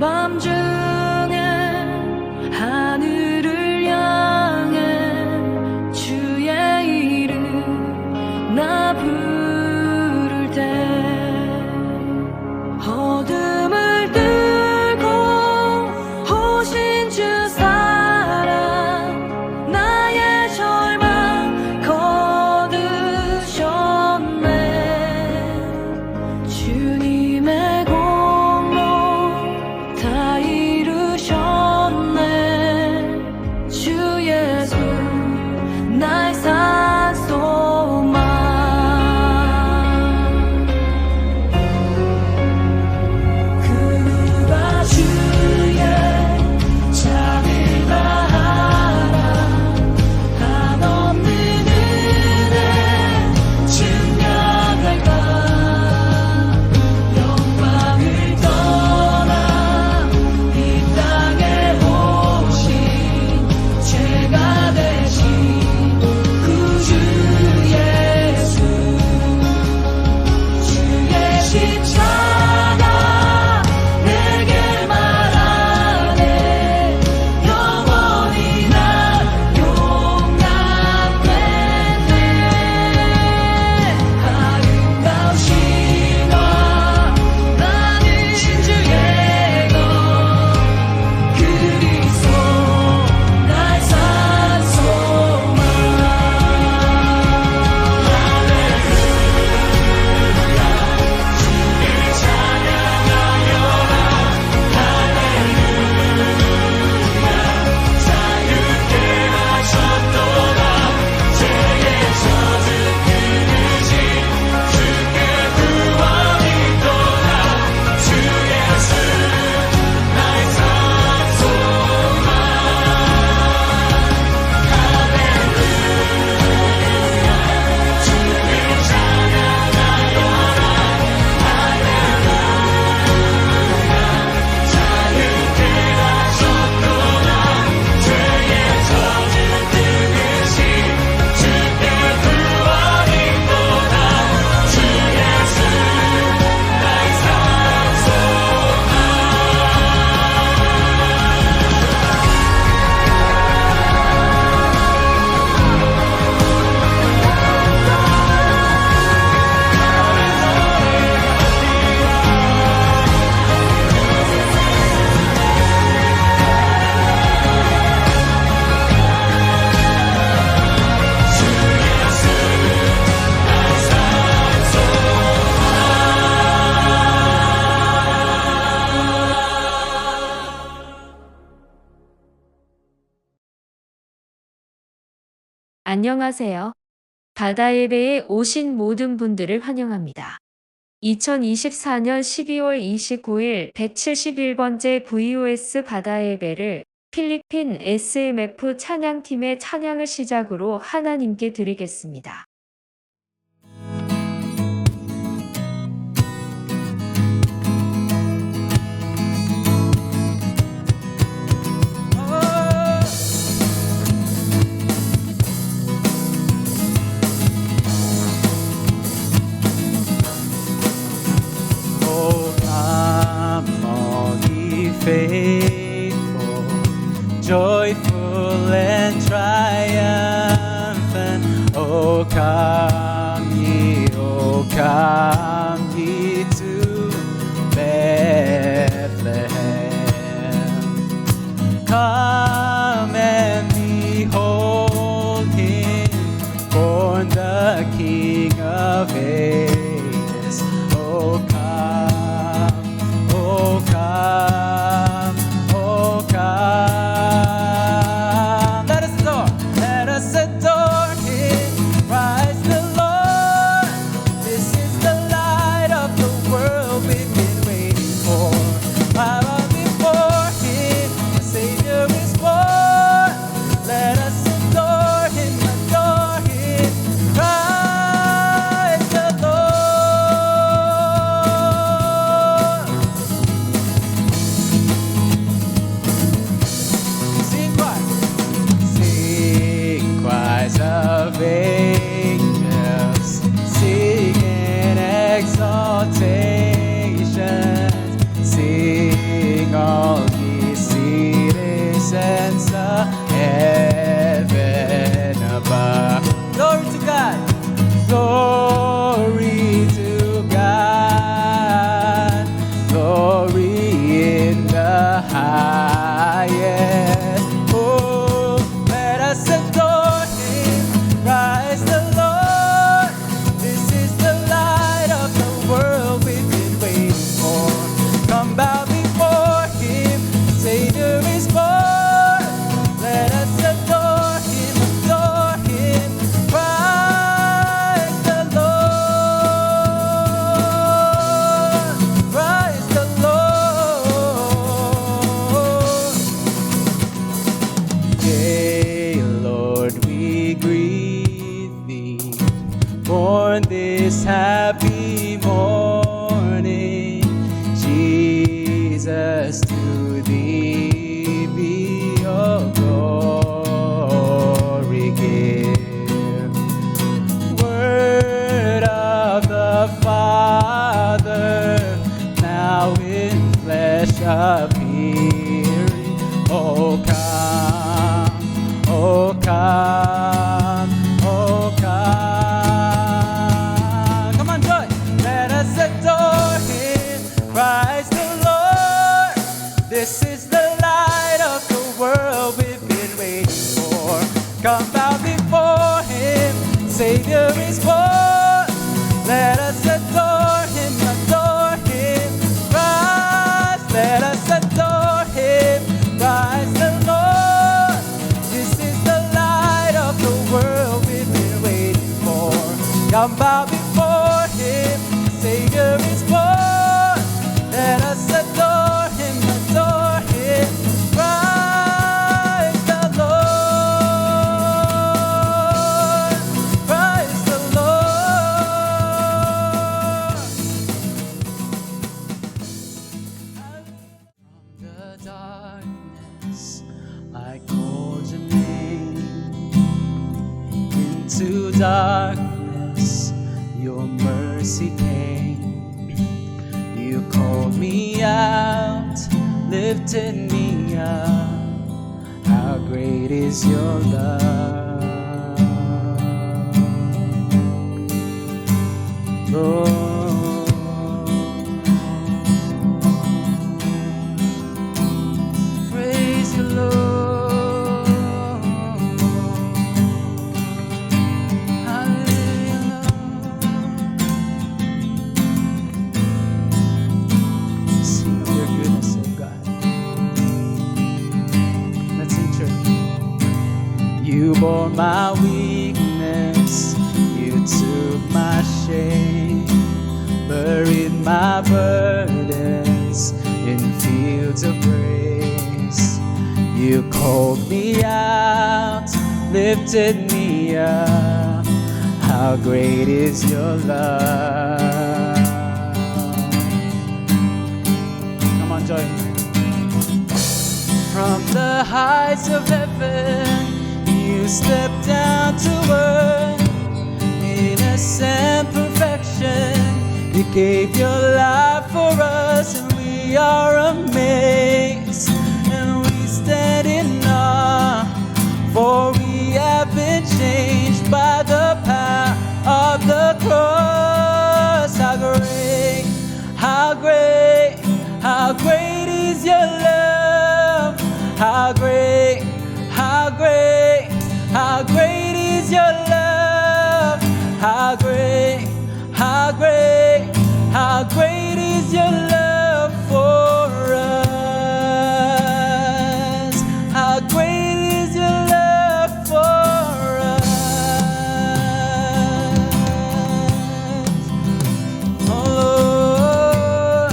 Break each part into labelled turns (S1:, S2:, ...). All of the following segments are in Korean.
S1: 밤중에 하늘을 향해 주의 이름 나 부를 때 어둠을 뚫고 오신 주 사랑 나의 절망 거두셨네. 주님의 공로 다 이루셨네. 주 예수 나의 산소망. 그가 주의 찬을 다하라. 한없는 은혜 증명할까. 영광을 떠나 이 땅에 오신 죄가 되신 구주 예수. 주의 십자가 내게 말하네. 영원히 난 용납되네. 아름다운 신화 나는 주의 것 그리스도 나의 산소망.
S2: 안녕하세요. 바다 예배에 오신 모든 분들을 환영합니다. 2024년 12월 29일 171번째 VOS 바다 예배를 필리핀 SMF 찬양팀의 찬양을 시작으로 하나님께 드리겠습니다.
S3: Oh, come, all ye faithful, joyful and triumphant. Oh, come ye to Bethlehem. Come and behold him, born the King of ages. Oh, come, oh, come, oh, come. Let us adore him, Christ the Lord. This is the light to thee be your glory give. Word of the Father, now in flesh appearing. Oh come, oh come, oh come. Come on, joy. Let us adore him, Christ the Lord. This is the light of the world we've been waiting for. Come bow before him, Savior is born. Let us adore him, Christ. Let us adore him, Christ the Lord. This is the light of the world we've been waiting for. Come bow before him, Savior is born. Let us adore him, Christ the Lord, Christ the Lord. From the darkness I called your name. Into darkness your mercy came. You called me out, lifted me up. How great is your love, Lord. Praise the Lord. Hallelujah. Sing of your goodness, oh God. Let's sing, church. You bore my weakness, you took my shame, buried my burdens in fields of grace. You called me out, lifted me up. How great is your love. Come on, Joy. From the heights of heaven, you stepped down to earth. Innocent perfection, you gave your life for us, and we are amazed, and we stand in awe, for we have been changed by the power of the cross. How great, how great, how great is your love. How great, how great, how great is your love. How great, how great, how great is your love for us. How great is your love for us. Oh Lord,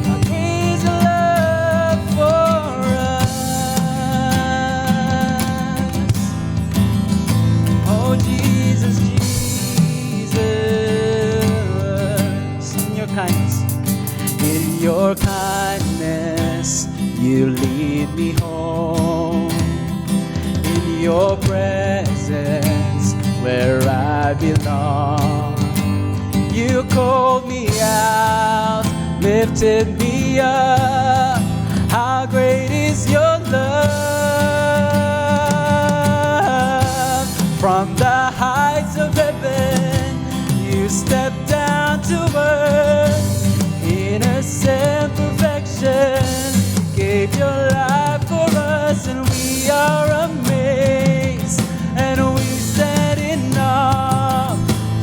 S3: how great is your love for us. Oh Jesus, Jesus, in your kindness, in your kindness, you lead me home. In your presence, where I belong, you called me out, lifted me up. How great is your love. From the heights of heaven, you stepped down to earth. Innocent perfection, gave your life for us, and we are amazed, and we stand in awe,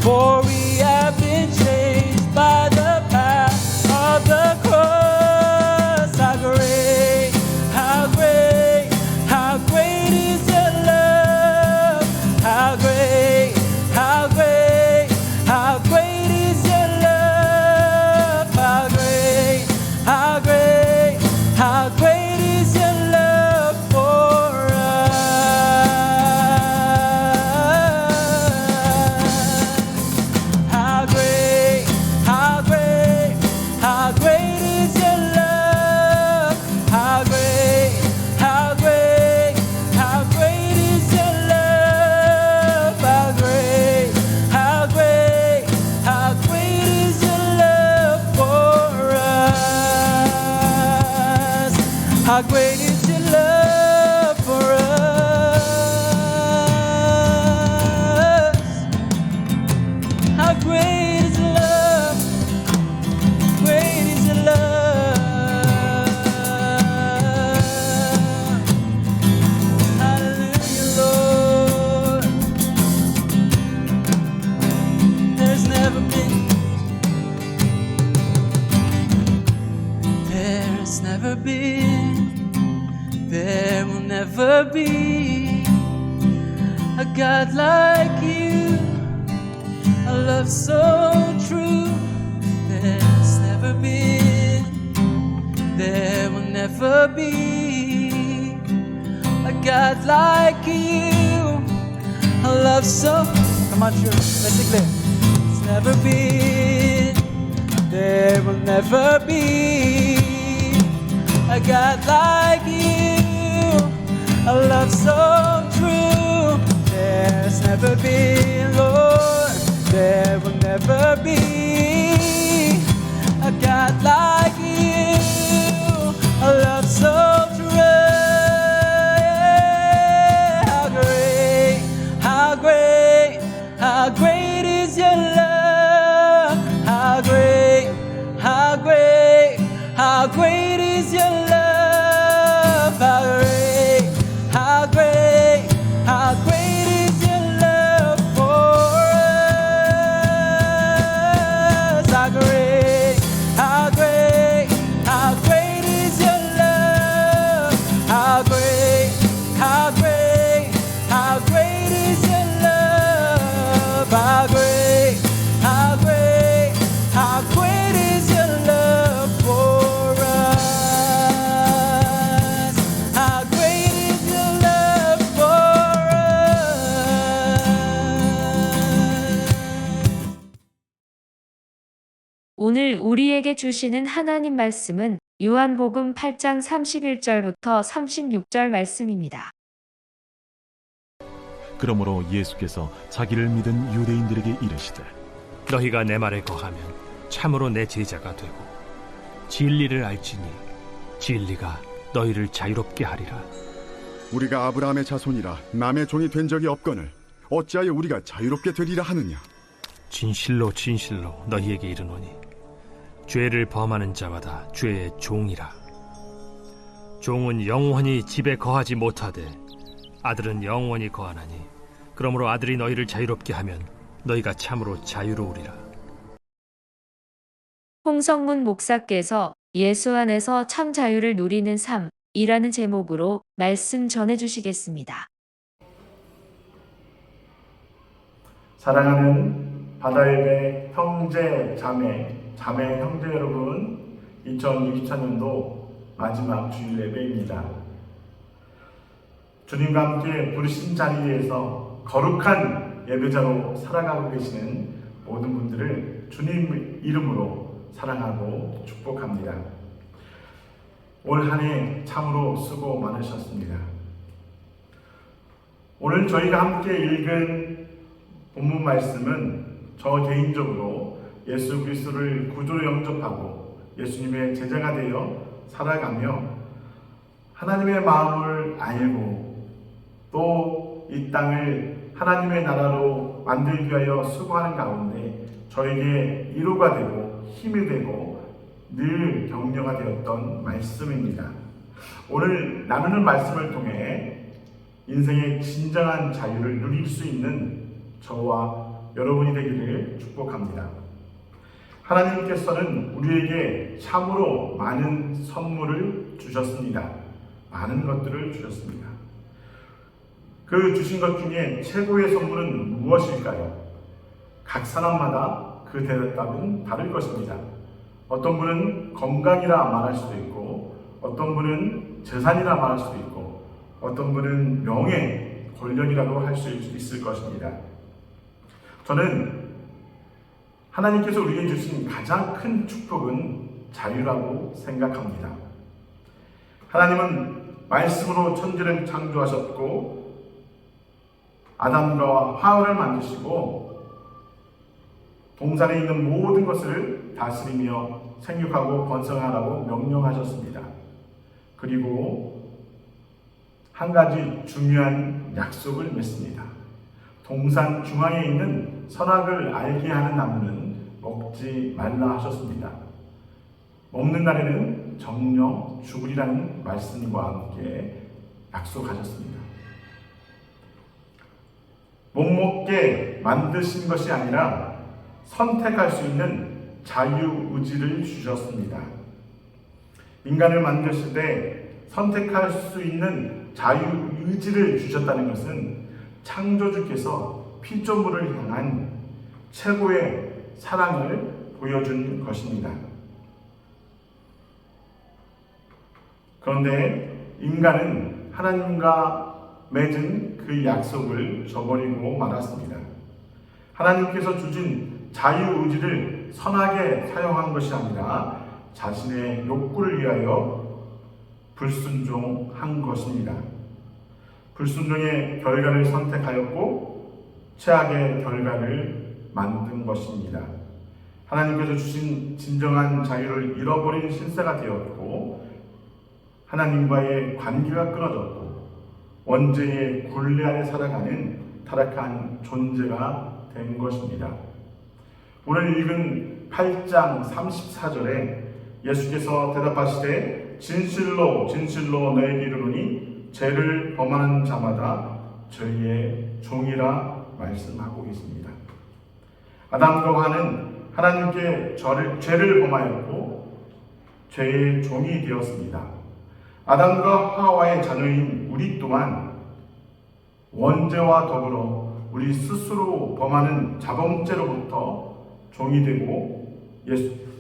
S3: for we have been changed by the power of the cross. How great is your love for us? How great is your love? Great is your love. Hallelujah, Lord. There's never been, there will never be a God like you, a love so true. There's never been, there will never be a God like you, a love so. Come on, church, let's declare. It's never been, there will never be a God like you, a love so true. There's never been, Lord, there will never be a God like you, a love so true. How great, how great, how great is your love? How great, how great, how great is your love? How great, how great, how great is your love for us? How great, how great, how great is your love? How great, how great, how great is your love? How great, how great, how great is your love for us? How great is your love for us?
S2: 오늘 우리에게 주시는 하나님 말씀은 요한복음 8장 31절부터 36절 말씀입니다.
S4: 그러므로 예수께서 자기를 믿은 유대인들에게 이르시되
S5: 너희가 내 말에 거하면 참으로 내 제자가 되고 진리를 알지니 진리가 너희를 자유롭게 하리라.
S6: 우리가 아브라함의 자손이라 남의 종이 된 적이 없거늘 어찌하여 우리가 자유롭게 되리라 하느냐.
S5: 진실로 진실로 너희에게 이르노니 죄를 범하는 자마다 죄의 종이라. 종은 영원히 집에 거하지 못하되 아들은 영원히 거하나니 그러므로 아들이 너희를 자유롭게 하면 너희가 참으로 자유로우리라.
S2: 홍성문 목사께서 예수 안에서 참 자유를 누리는 삶이라는 제목으로 말씀 전해주시겠습니다.
S7: 사랑하는 바다예배 형제 자매 형제 여러분, 2024년도 마지막 주일 예배입니다. 주님과 함께 부르신 자리에서 거룩한 예배자로 살아가고 계시는 모든 분들을 주님 이름으로 사랑하고 축복합니다. 올 한 해 참으로 수고 많으셨습니다. 오늘 저희가 함께 읽은 본문 말씀은 저 개인적으로 예수 그리스도를 구주로 영접하고 예수님의 제자가 되어 살아가며 하나님의 마음을 알고 또 이 땅을 하나님의 나라로 만들기 위하여 수고하는 가운데 저에게 위로가 되고 힘이 되고 늘 격려가 되었던 말씀입니다. 오늘 나누는 말씀을 통해 인생의 진정한 자유를 누릴 수 있는 저와 여러분이 되기를 축복합니다. 하나님께서는 우리에게 참으로 많은 선물을 주셨습니다. 많은 것들을 주셨습니다. 그 주신 것 중에 최고의 선물은 무엇일까요? 각 사람마다 그 대답은 다를 것입니다. 어떤 분은 건강이라 말할 수도 있고, 어떤 분은 재산이라 말할 수도 있고, 어떤 분은 명예, 권력이라고 할 수 있을 것입니다. 저는 하나님께서 우리에게 주신 가장 큰 축복은 자유라고 생각합니다. 하나님은 말씀으로 천지를 창조하셨고 아담과 하와를 만드시고 동산에 있는 모든 것을 다스리며 생육하고 번성하라고 명령하셨습니다. 그리고 한 가지 중요한 약속을 맺습니다. 동산 중앙에 있는 선악을 알게 하는 나무는 먹지 말라 하셨습니다. 먹는 날에는 정령 죽으리라는 말씀과 함께 약속하셨습니다. 못 먹게 만드신 것이 아니라 선택할 수 있는 자유의지를 주셨습니다. 인간을 만드실 때 선택할 수 있는 자유의지를 주셨다는 것은 창조주께서 피조물을 향한 최고의 사랑을 보여준 것입니다. 그런데 인간은 하나님과 맺은 그 약속을 저버리고 말았습니다. 하나님께서 주신 자유의지를 선하게 사용한 것이 아니라 자신의 욕구를 위하여 불순종한 것입니다. 불순종의 결과를 선택하였고 최악의 결과를 만든 것입니다. 하나님께서 주신 진정한 자유를 잃어버린 신세가 되었고 하나님과의 관계가 끊어졌고 원죄의 굴레 아래 살아가는 타락한 존재가 된 것입니다. 오늘 읽은 8장 34절에 예수께서 대답하시되 진실로 진실로 너에게 이르노니 죄를 범하는 자마다 저희의 종이라 말씀하고 계십니다. 아담과 하와는 하나님께 죄를 범하였고 죄의 종이 되었습니다. 아담과 하와의 자녀인 우리 또한 원죄와 더불어 우리 스스로 범하는 자범죄로부터 종이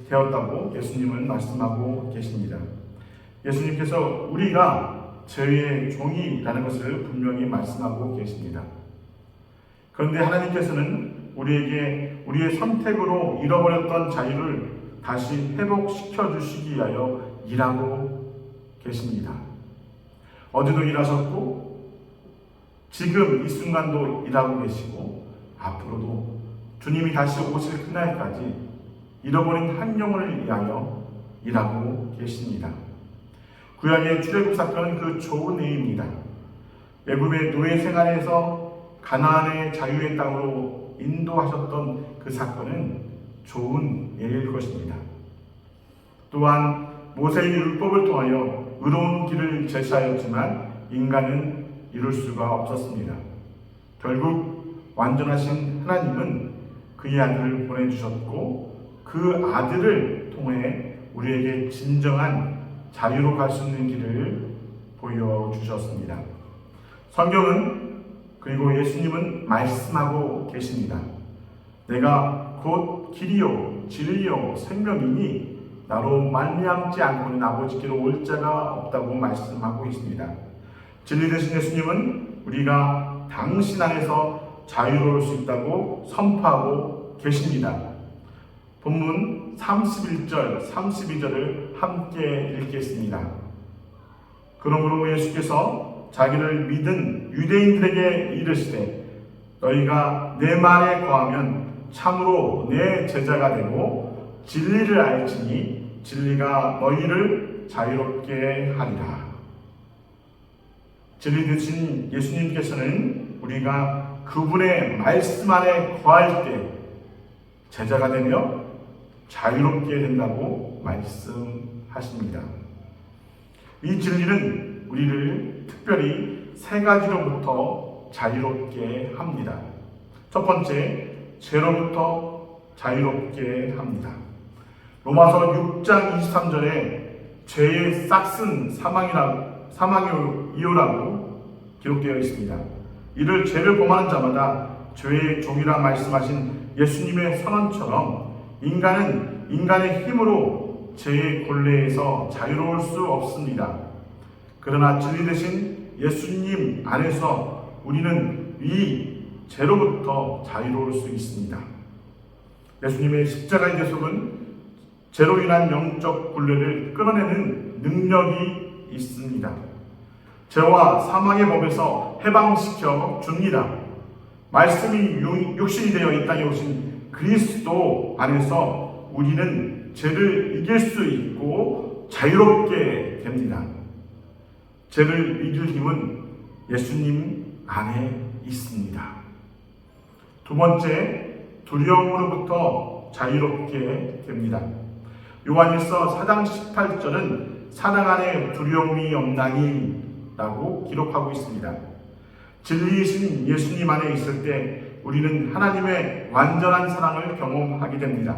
S7: 되었다고 예수님은 말씀하고 계십니다. 예수님께서 우리가 죄의 종이라는 것을 분명히 말씀하고 계십니다. 그런데 하나님께서는 우리에게 우리의 선택으로 잃어버렸던 자유를 다시 회복시켜 주시기 위하여 일하고 계십니다. 어제도 일하셨고 지금 이 순간도 일하고 계시고 앞으로도 주님이 다시 오실 그날까지 잃어버린 한 영혼을 위하여 일하고 계십니다. 구약의 출애굽 사건은 그 좋은 예입니다. 애굽의 노예 생활에서 가나안의 자유의 땅으로 인도하셨던 그 사건은 좋은 예일 것입니다. 또한 모세의 율법을 통하여 의로운 길을 제시하였지만 인간은 이룰 수가 없었습니다. 결국 완전하신 하나님은 그의 아들을 보내주셨고 그 아들을 통해 우리에게 진정한 자유로 갈 수 있는 길을 보여주셨습니다. 성경은 그리고 예수님은 말씀하고 계십니다. 내가 곧 길이요 진리요 생명이니 나로 말미암지 않고는 아버지께로 올 자가 없다고 말씀하고 있습니다. 진리 되신 예수님은 우리가 당신 안에서 자유로울 수 있다고 선포하고 계십니다. 본문 31절, 32절을 함께 읽겠습니다. 그러므로 예수께서 자기를 믿은 유대인들에게 이르시되 너희가 내 말에 거하면 참으로 내 제자가 되고 진리를 알지니 진리가 너희를 자유롭게 하리라. 진리 되신 예수님께서는 우리가 그분의 말씀 안에 거할 때 제자가 되며 자유롭게 된다고 말씀하십니다. 이 진리는 우리를 특별히 세 가지로부터 자유롭게 합니다. 첫 번째, 죄로부터 자유롭게 합니다. 로마서 6장 23절에 죄의 싹은 사망이요라고 기록되어 있습니다. 이를 죄를 범하는 자마다 죄의 종이라 말씀하신 예수님의 선언처럼 인간은 인간의 힘으로 죄의 곤래에서 자유로울 수 없습니다. 그러나 진리 되신 예수님 안에서 우리는 이 죄로부터 자유로울 수 있습니다. 예수님의 십자가의 대속은 죄로 인한 영적 굴레를 끊어내는 능력이 있습니다. 죄와 사망의 법에서 해방시켜 줍니다. 말씀이 육신이 되어 이 땅에 오신 그리스도 안에서 우리는 죄를 이길 수 있고 자유롭게 됩니다. 죄를 이길 힘은 예수님 안에 있습니다. 두 번째, 두려움으로부터 자유롭게 됩니다. 요한일서 4장 18절은 사랑 안에 두려움이 없나니 라고 기록하고 있습니다. 진리이신 예수님 안에 있을 때 우리는 하나님의 완전한 사랑을 경험하게 됩니다.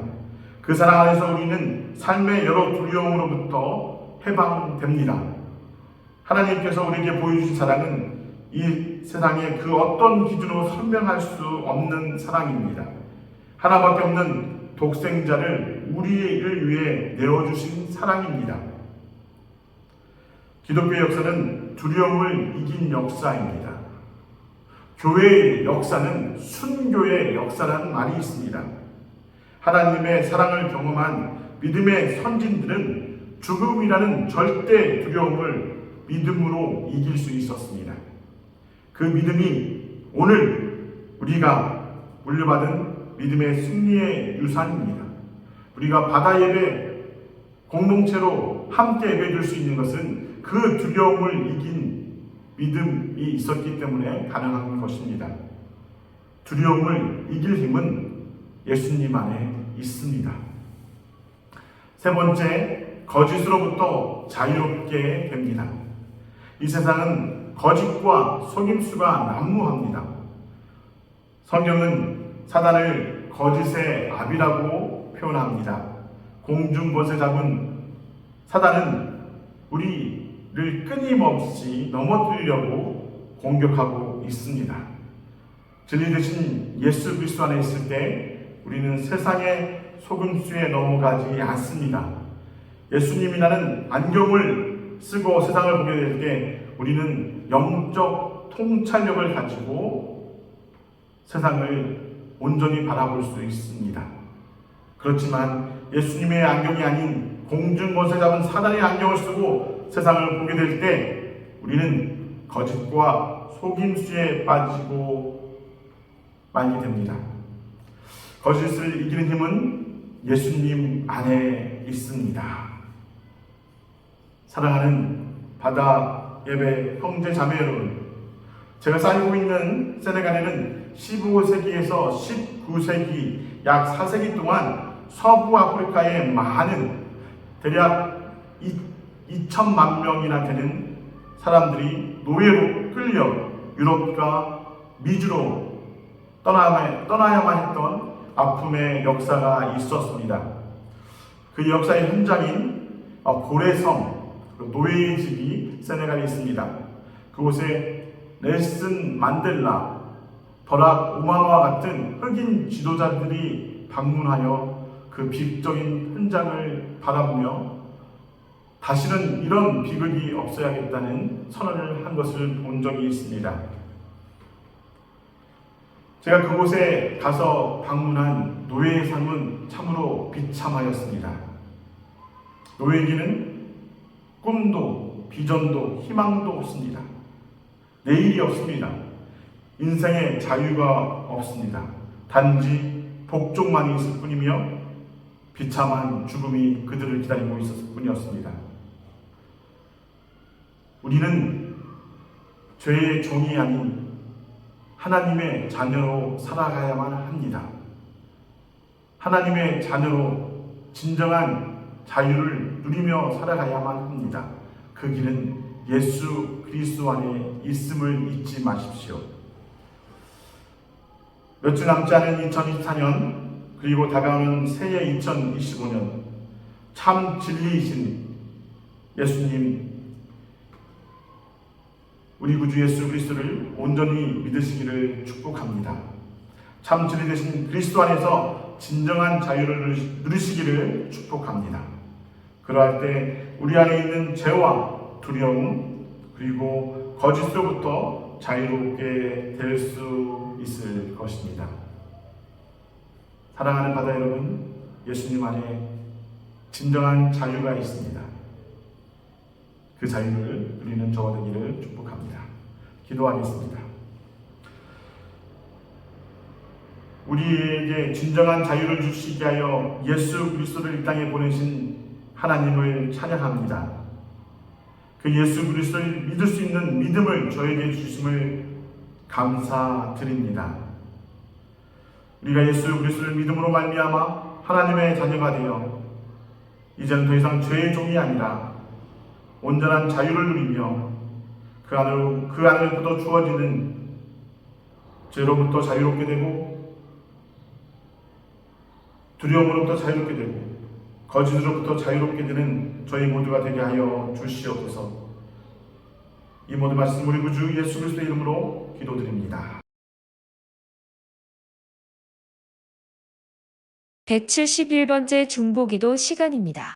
S7: 그 사랑 안에서 우리는 삶의 여러 두려움으로부터 해방됩니다. 하나님께서 우리에게 보여주신 사랑은 이 세상의 그 어떤 기준으로 설명할 수 없는 사랑입니다. 하나밖에 없는 독생자를 우리를 위해 내어주신 사랑입니다. 기독교의 역사는 두려움을 이긴 역사입니다. 교회의 역사는 순교의 역사라는 말이 있습니다. 하나님의 사랑을 경험한 믿음의 선진들은 죽음이라는 절대 두려움을 믿음으로 이길 수 있었습니다. 그 믿음이 오늘 우리가 물려받은 믿음의 승리의 유산입니다. 우리가 바다 예배 공동체로 함께 예배드릴 수 있는 것은 그 두려움을 이긴 믿음이 있었기 때문에 가능한 것입니다. 두려움을 이길 힘은 예수님 안에 있습니다. 세 번째, 거짓으로부터 자유롭게 됩니다. 이 세상은 거짓과 속임수가 난무합니다. 성경은 사단을 거짓의 아비라고 표현합니다. 공중봇에 잡은 사단은 우리를 끊임없이 넘어뜨리려고 공격하고 있습니다. 진리 되신 예수 그리스도 안에 있을 때 우리는 세상의 속임수에 넘어가지 않습니다. 예수님이라는 안경을 쓰고 세상을 보게 될 때 우리는 영적 통찰력을 가지고 세상을 온전히 바라볼 수 있습니다. 그렇지만 예수님의 안경이 아닌 공중봇에 잡은 사단의 안경을 쓰고 세상을 보게 될 때 우리는 거짓과 속임수에 빠지고 말게 됩니다. 거짓을 이기는 힘은 예수님 안에 있습니다. 사랑하는 바다 예배 형제 자매 여러분, 제가 살고 있는 세네갈에는 15세기에서 19세기 약 4세기 동안 서부 아프리카의 많은 대략 2천만 명이나 되는 사람들이 노예로 끌려 유럽과 미주로 떠나야만 했던 아픔의 역사가 있었습니다. 그 역사의 현장인 고래섬, 노예의 집이 세네갈에 있습니다. 그곳에 넬슨 만델라, 버락 오바마와 같은 흑인 지도자들이 방문하여 그 비극적인 현장을 바라보며 다시는 이런 비극이 없어야겠다는 선언을 한 것을 본 적이 있습니다. 제가 그곳에 가서 방문한 노예의 삶은 참으로 비참하였습니다. 노예에게는 꿈도 비전도 희망도 없습니다. 내일이 없습니다. 인생의 자유가 없습니다. 단지 복종만이 있을 뿐이며 비참한 죽음이 그들을 기다리고 있었을 뿐이었습니다. 우리는 죄의 종이 아닌 하나님의 자녀로 살아가야만 합니다. 하나님의 자녀로 진정한 자유를 누리며 살아가야만 합니다. 그 길은 예수 그리스도 안에 있음을 잊지 마십시오. 몇 주 남지 않은 2024년 그리고 다가오는 새해 2025년 참 진리이신 예수님, 우리 구주 예수 그리스도를 온전히 믿으시기를 축복합니다. 참 진리 되신 그리스도 안에서 진정한 자유를 누리시기를 축복합니다. 그러할 때 우리 안에 있는 죄와 두려움 그리고 거짓으로부터 자유롭게 될 수 있을 것입니다. 사랑하는 바다 여러분, 예수님 안에 진정한 자유가 있습니다. 그 자유를 누리는 저와 되기를 축복합니다. 기도하겠습니다. 우리에게 진정한 자유를 주시게 하여 예수 그리스도를 이 땅에 보내신 하나님을 찬양합니다. 그 예수 그리스도를 믿을 수 있는 믿음을 저에게 주심을 감사드립니다. 우리가 예수 그리스도를 믿음으로 말미암아 하나님의 자녀가 되어 이제는 더 이상 죄의 종이 아니라 온전한 자유를 누리며 그 안으로부터 주어지는 죄로부터 자유롭게 되고 두려움으로부터 자유롭게 되고 거짓으로부터 자유롭게 되는 저희 모두가 되게 하여 주시옵소서. 이 모든 말씀 우리 구주 예수 그리스도의 이름으로 기도드립니다.
S2: 171번째 중보기도 시간입니다.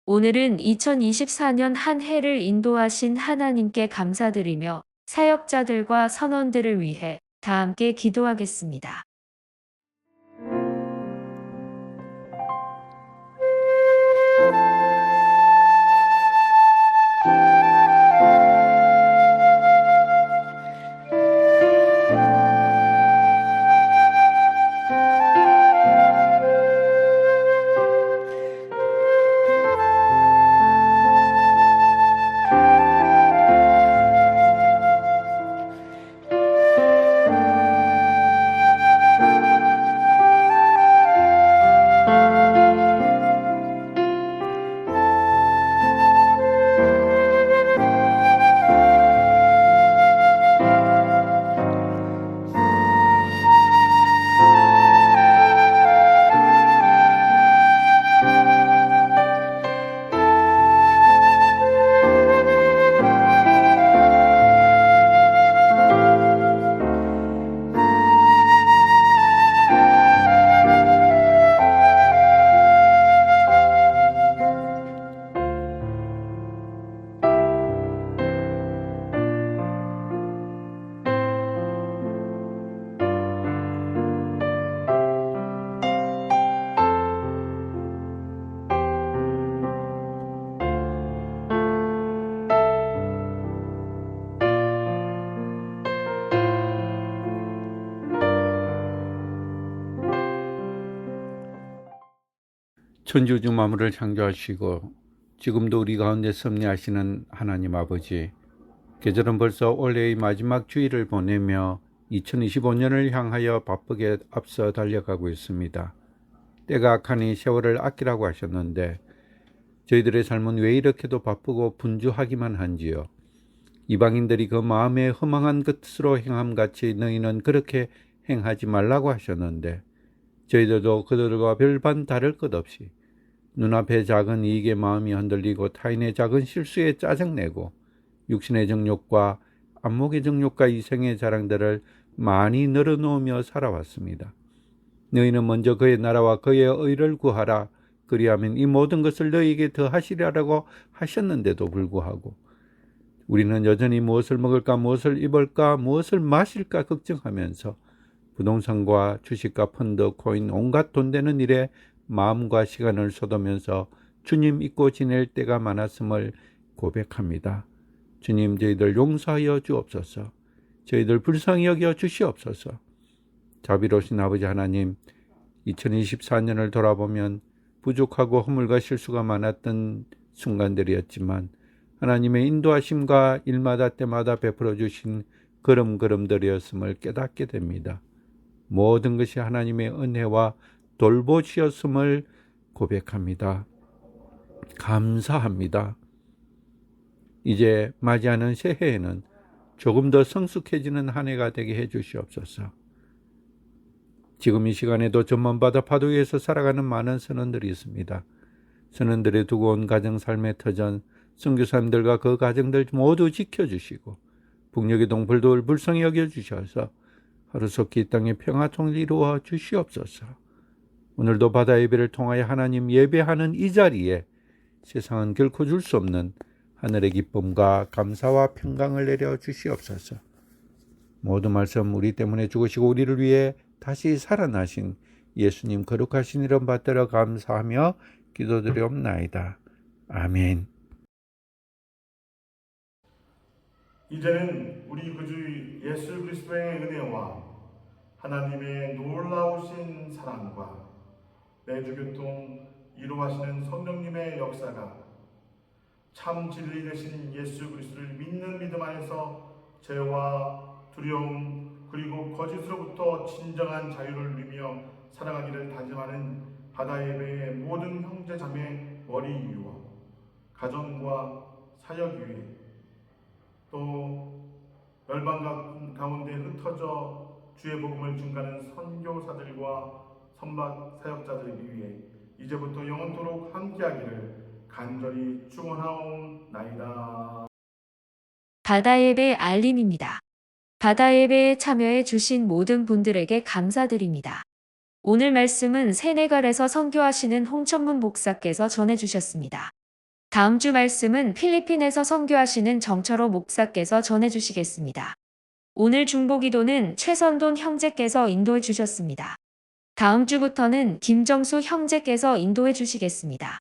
S2: 오늘은 2024년 한 해를 인도하신 하나님께 감사드리며 사역자들과 선원들을 위해 다 함께 기도하겠습니다.
S8: 천지우주 만물을 창조하시고 지금도 우리 가운데 섭리하시는 하나님 아버지, 계절은 벌써 올해의 마지막 주일을 보내며 2025년을 향하여 바쁘게 앞서 달려가고 있습니다. 때가 악하니 세월을 아끼라고 하셨는데 저희들의 삶은 왜 이렇게도 바쁘고 분주하기만 한지요. 이방인들이 그 마음에 허망한 것으로 행함같이 너희는 그렇게 행하지 말라고 하셨는데 저희들도 그들과 별반 다를 것 없이 눈앞의 작은 이익에 마음이 흔들리고 타인의 작은 실수에 짜증내고 육신의 정욕과 안목의 정욕과 이생의 자랑들을 많이 늘어놓으며 살아왔습니다. 너희는 먼저 그의 나라와 그의 의를 구하라. 그리하면 이 모든 것을 너희에게 더하시리라고 하셨는데도 불구하고 우리는 여전히 무엇을 먹을까, 무엇을 입을까, 무엇을 마실까 걱정하면서 부동산과 주식과 펀드, 코인, 온갖 돈 되는 일에 마음과 시간을 쏟으면서 주님 잊고 지낼 때가 많았음을 고백합니다. 주님, 저희들 용서하여 주옵소서. 저희들 불쌍히 여겨 주시옵소서. 자비로우신 아버지 하나님, 2024년을 돌아보면 부족하고 허물과 실수가 많았던 순간들이었지만 하나님의 인도하심과 일마다 때마다 베풀어 주신 걸음걸음들이었음을 깨닫게 됩니다. 모든 것이 하나님의 은혜와 돌보시었음을 고백합니다. 감사합니다. 이제 맞이하는 새해에는 조금 더 성숙해지는 한 해가 되게 해주시옵소서. 지금 이 시간에도 전만바다 파도 위에서 살아가는 많은 선원들이 있습니다. 선원들의 두고 온 가정 삶의 터전, 선교사님들과 그 가정들 모두 지켜주시고 북녘의 동풀들 불쌍히 여겨주셔서 하루속히 이 땅의 평화통일 이루어 주시옵소서. 오늘도 바다 예배를 통하여 하나님 예배하는 이 자리에 세상은 결코 줄 수 없는 하늘의 기쁨과 감사와 평강을 내려 주시옵소서. 모든 말씀 우리 때문에 죽으시고 우리를 위해 다시 살아나신 예수님 거룩하신 이름 받들어 감사하며 기도드리옵나이다. 아멘.
S7: 이제는 우리 구주 예수 그리스도의 은혜와 하나님의 놀라우신 사랑과 매주 교통 이루하시는 성령님의 역사가 참 진리 되신 예수 그리스도를 믿는 믿음 안에서 죄와 두려움 그리고 거짓으로부터 진정한 자유를 누리며 살아가기를 다짐하는 바다 예배의 모든 형제 자매 머리 위와 가정과 사역 위에 또 열방 가운데 흩어져 주의 복음을 증가하는 선교사들과 선박 사역자들 위해 이제부터 영원토록 함께하기를 간절히 축원하옵나이다.
S2: 바다 예배 알림입니다. 바다 예배에 참여해 주신 모든 분들에게 감사드립니다. 오늘 말씀은 세네갈에서 선교하시는 홍천문 목사께서 전해주셨습니다. 다음 주 말씀은 필리핀에서 선교하시는 정철호 목사께서 전해주시겠습니다. 오늘 중보기도는 최선돈 형제께서 인도해 주셨습니다. 다음 주부터는 김정수 형제께서 인도해 주시겠습니다.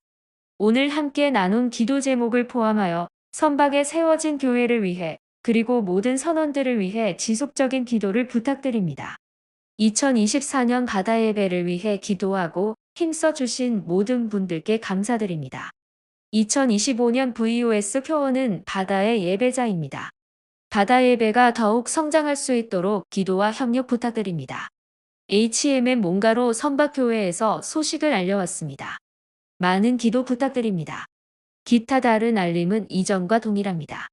S2: 오늘 함께 나눈 기도 제목을 포함하여 선박에 세워진 교회를 위해 그리고 모든 선원들을 위해 지속적인 기도를 부탁드립니다. 2024년 바다 예배를 위해 기도하고 힘써 주신 모든 분들께 감사드립니다. 2025년 VOS 표어는 바다의 예배자입니다. 바다 예배가 더욱 성장할 수 있도록 기도와 협력 부탁드립니다. HMM 몽가로 선박교회에서 소식을 알려왔습니다. 많은 기도 부탁드립니다. 기타 다른 알림은 이전과 동일합니다.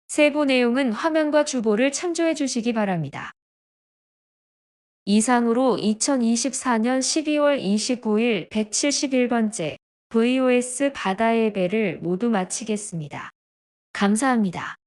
S2: 세부 내용은 화면과 주보를 참조해 주시기 바랍니다. 이상으로 2024년 12월 29일 171번째 VOS 바다 예배를 모두 마치겠습니다. 감사합니다.